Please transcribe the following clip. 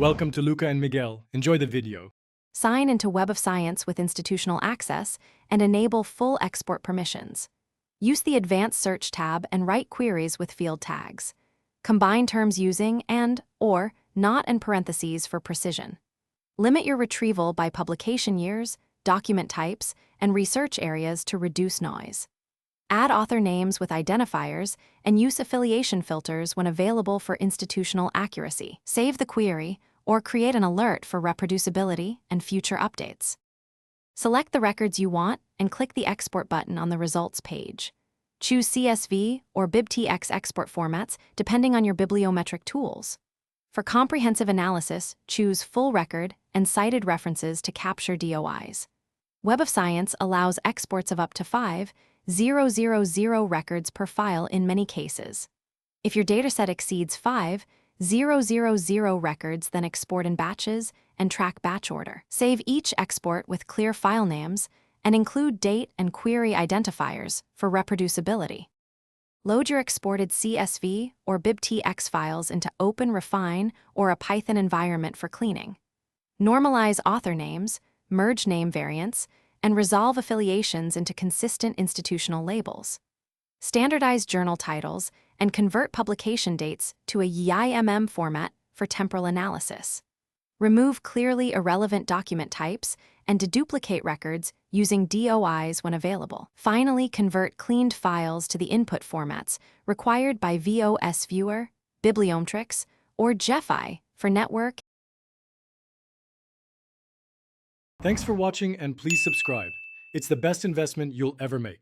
Welcome to Luca and Miguel. Enjoy the video. Sign into Web of Science with institutional access and enable full export permissions. Use the Advanced Search tab and write queries with field tags. Combine terms using and, or, not and parentheses for precision. Limit your retrieval by publication years, document types, and research areas to reduce noise. Add author names with identifiers and use affiliation filters when available for institutional accuracy. Save the query or create an alert for reproducibility and future updates. Select the records you want and click the Export button on the results page. Choose CSV or BibTX export formats depending on your bibliometric tools. For comprehensive analysis, choose Full Record and cited references to capture DOIs. Web of Science allows exports of up to 5,000 records per file in many cases. If your dataset exceeds 5,000 records, then export in batches and track batch order. Save each export with clear file names and include date and query identifiers for reproducibility. Load your exported CSV or BibTX files into Open Refine or a Python environment for cleaning. Normalize author names, merge name variants, and resolve affiliations into consistent institutional labels. Standardize journal titles and convert publication dates to a YIMM format for temporal analysis. Remove clearly irrelevant document types and deduplicate records using DOIs when available. Finally, convert cleaned files to the input formats required by VOS Viewer, Bibliometrics, or Shopify for network. Thanks for watching and please subscribe. It's the best investment you'll ever make.